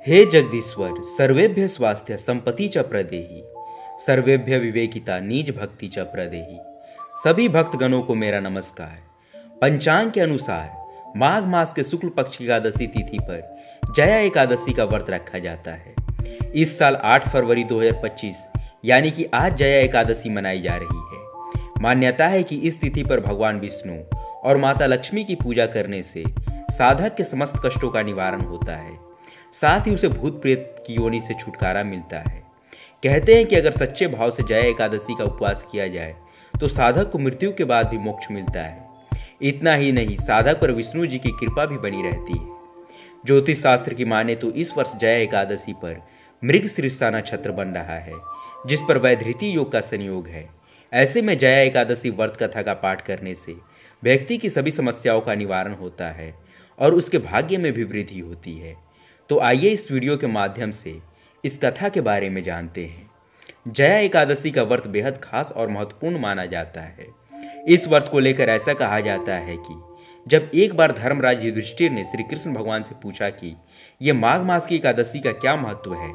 हे जगदीश्वर, सर्वेभ्य स्वास्थ्य संपत्ति च प्रदेहि, सर्वेभ्य विवेकिता निज भक्ति च प्रदेहि। सभी भक्तगणों को मेरा नमस्कार। पंचांग के अनुसार माघ मास के शुक्ल पक्ष की एकादशी तिथि पर जया एकादशी का व्रत रखा जाता है। इस साल 8 फरवरी 2025 यानी कि आज जया एकादशी मनाई जा रही है। मान्यता है कि इस तिथि पर भगवान विष्णु और माता लक्ष्मी की पूजा करने से साधक के समस्त कष्टों का निवारण होता है, साथ ही उसे भूत प्रेत की योनि से छुटकारा मिलता है। कहते हैं कि अगर सच्चे भाव से जया एकादशी का उपवास किया जाए तो साधक को मृत्यु के बाद भी मोक्ष मिलता है। इतना ही नहीं, साधक पर विष्णु जी की कृपा भी बनी रहती है। ज्योतिष शास्त्र की माने तो इस वर्ष जया एकादशी पर मृगशीर्षा नक्षत्र बन रहा है, जिस पर वैधृति योग का संयोग है। ऐसे में जया एकादशी व्रत कथा का पाठ करने से व्यक्ति की सभी समस्याओं का निवारण होता है और उसके भाग्य में भी वृद्धि होती है। तो आइए इस वीडियो के माध्यम से इस कथा के बारे में जानते हैं। जया एकादशी का व्रत बेहद खास और महत्वपूर्ण माना जाता है। इस व्रत को लेकर ऐसा कहा जाता है कि जब एक बार धर्मराज युधिष्ठिर ने श्री कृष्ण भगवान से पूछा कि यह माघ मास की एकादशी का क्या महत्व है,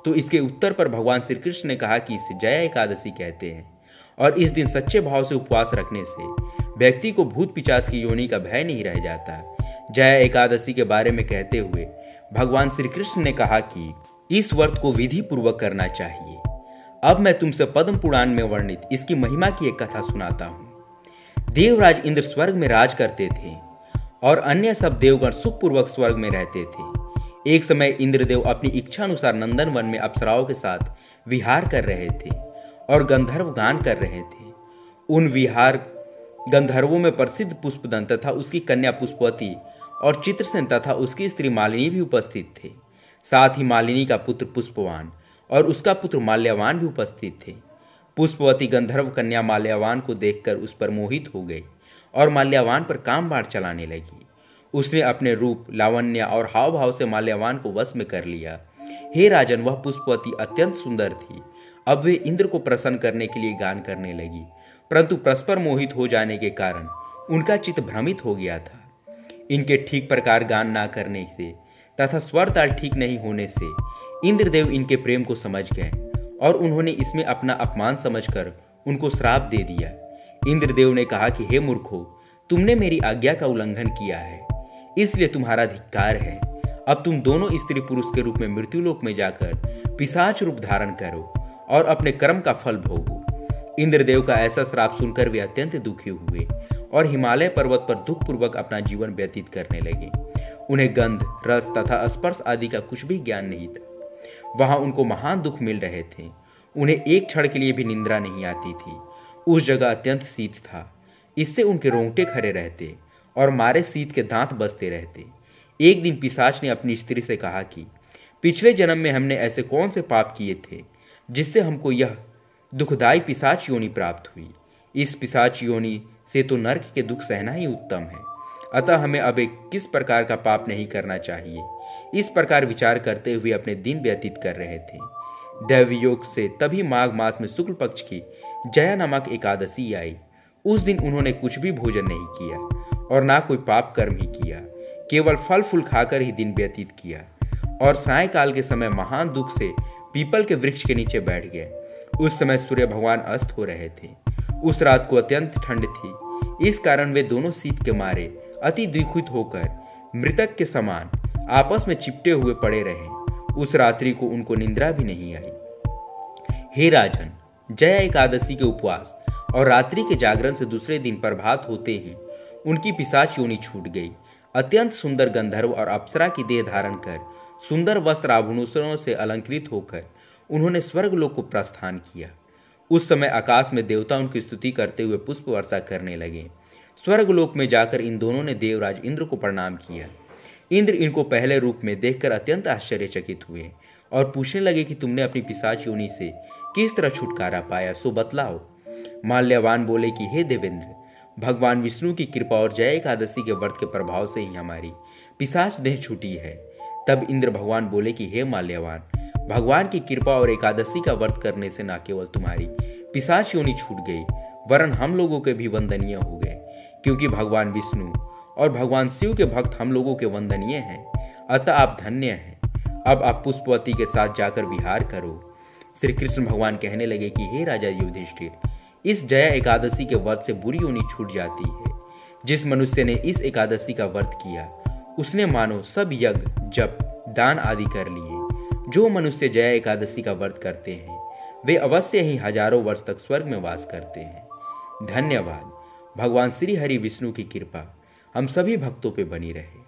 तो इसके उत्तर पर भगवान श्री कृष्ण ने कहा कि इसे जया एकादशी कहते हैं और इस दिन सच्चे भाव से उपवास रखने से व्यक्ति को भूत पिशाच की योनि का भय नहीं रह जाता। जया एकादशी के बारे में कहते हुए भगवान श्री कृष्ण ने कहा कि इस व्रत को विधि पूर्वक करना चाहिए। अब मैं तुमसे पद्म पुराण में वर्णित इसकी महिमा की एक कथा सुनाता हूँ। देवराज इंद्र स्वर्ग में राज करते थे और अन्य सब देवगण सुखपूर्वक स्वर्ग में रहते थे। एक समय इंद्रदेव अपनी इच्छा अनुसार नंदन वन में अप्सराओं के साथ विहार कर रहे थे और गंधर्व गान कर रहे थे। उन विहार गंधर्वों में प्रसिद्ध पुष्पदंत तथा उसकी कन्या पुष्पवती और चित्रसेन तथा उसकी स्त्री मालिनी भी उपस्थित थे। साथ ही मालिनी का पुत्र पुष्पवान और उसका पुत्र माल्यवान भी उपस्थित थे। पुष्पवती गंधर्व कन्या माल्यवान को देखकर उस पर मोहित हो गई और माल्यवान पर काम बाढ़ चलाने लगी। उसने अपने रूप, लावण्य और हाव भाव से माल्यवान को वश में कर लिया। हे राजन, वह पुष्पवती अत्यंत सुंदर थी। अब वे इंद्र को प्रसन्न करने के लिए गान करने लगी, परंतु परस्पर मोहित हो जाने के कारण उनका चित्त भ्रमित हो गया था। इनके ठीक प्रकार गान ना करने से तथा स्वर ताल ठीक नहीं होने से इंद्रदेव इनके प्रेम को समझ गए और उन्होंने इसमें अपना अपमान समझकर उनको श्राप दे दिया। इंद्रदेव ने कहा कि हे मूर्खो, तुमने मेरी आज्ञा का उल्लंघन किया है, इसलिए तुम्हारा धिक्कार है। अब तुम दोनों स्त्री पुरुष के रूप में मृत्युलोक में जाकर पिशाच रूप धारण करो और अपने कर्म का फल भोगो। इंद्रदेव का ऐसा श्राप सुनकर वे अत्यंत दुखी हुए और हिमालय पर्वत पर दुखपूर्वक अपना जीवन व्यतीत करने लगे। उन्हें गंध, रस तथा स्पर्श आदि का कुछ भी ज्ञान नहीं था। वहां उनको महान दुख मिल रहे थे। उन्हें एक क्षण के लिए भी निंद्रा नहीं आती थी। उस जगह अत्यंत शीत था, इससे उनके रोंगटे खड़े रहते और मारे शीत के दांत बजते रहते। एक दिन पिशाच ने अपनी स्त्री से कहा कि पिछले जन्म में हमने ऐसे कौन से पाप किए थे जिससे हमको यह दुखदायी पिशाच योनि प्राप्त हुई। इस पिशाच योनि से तो नरक के दुख सहना ही उत्तम है, अतः हमें अब एक किस प्रकार का पाप नहीं करना चाहिए। इस प्रकार विचार करते हुए अपने दिन व्यतीत कर रहे थे। दैवयोग से तभी माघ मास में शुक्ल पक्ष की जया नामक एकादशी आई। उस दिन उन्होंने कुछ भी भोजन नहीं किया और ना कोई पाप कर्म ही किया, केवल फल फूल खाकर ही दिन व्यतीत किया और सायंकाल के समय महान दुख से पीपल के वृक्ष के नीचे बैठ गए। उस समय सूर्य भगवान अस्त हो रहे थे। उस रात को अत्यंत ठंड थी, इस कारण वे दोनों शीत के मारे अति दुखित होकर मृतक के समान आपस में चिपटे हुए पड़े रहे। उस रात्रि को उनको निंद्रा भी नहीं आई। हे राजन, जया एकादशी के उपवास और रात्रि के जागरण से दूसरे दिन प्रभात होते ही उनकी पिशाच योनि छूट गई। अत्यंत सुंदर गंधर्व और अप्सरा की देह धारण कर सुंदर वस्त्र आभूषणों से अलंकृत होकर उन्होंने स्वर्गलोक को प्रस्थान किया। उस समय आकाश में देवता उनकी स्तुति करते हुए पुष्प वर्षा करने लगे। स्वर्गलोक में जाकर इन दोनों ने देवराज इंद्र को प्रणाम किया। इंद्र इनको पहले रूप में देखकर अत्यंत आश्चर्यचकित हुए और पूछने लगे कि तुमने अपनी पिशाच योनि से किस तरह छुटकारा पाया, सो बतलाओ। माल्यवान बोले कि हे देवेंद्र, भगवान विष्णु की कृपा और जया एकादशी के व्रत के प्रभाव से ही हमारी पिशाच देह छूटी है। तब इंद्र भगवान बोले कि हे माल्यवान, भगवान की कृपा और एकादशी का व्रत करने से न केवल तुम्हारी पिशाच योनि छूट गई, वरन हम लोगों के भी वंदनीय हो गए, क्योंकि भगवान विष्णु और भगवान शिव के भक्त हम लोगों के वंदनीय हैं। अतः आप धन्य हैं। अब आप पुष्पवती के साथ जाकर विहार करो। श्री कृष्ण भगवान कहने लगे कि हे राजा युधिष्ठिर, इस जया एकादशी के व्रत से बुरी योनि छूट जाती है। जिस मनुष्य ने इस एकादशी का व्रत किया उसने मानो सब यज्ञ, जप, दान आदि कर लिए। जो मनुष्य जया एकादशी का व्रत करते हैं वे अवश्य ही हजारों वर्ष तक स्वर्ग में वास करते हैं। धन्यवाद। भगवान श्री हरि विष्णु की कृपा हम सभी भक्तों पे बनी रहे।